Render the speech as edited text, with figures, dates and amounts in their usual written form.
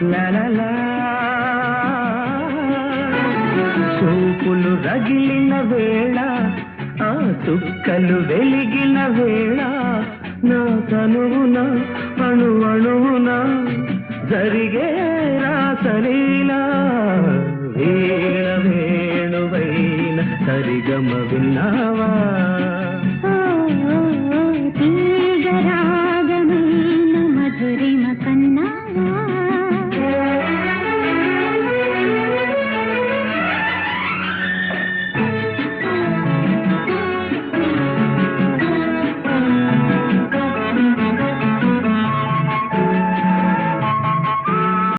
లలలా చూపులు రగిలిన వేళ ఆ చుక్కలు వెలిగిన వేళ నా తనువున అణు అణువున జరిగే రాసలీలా వీణ వేణువైన సరిగమ విన్నావా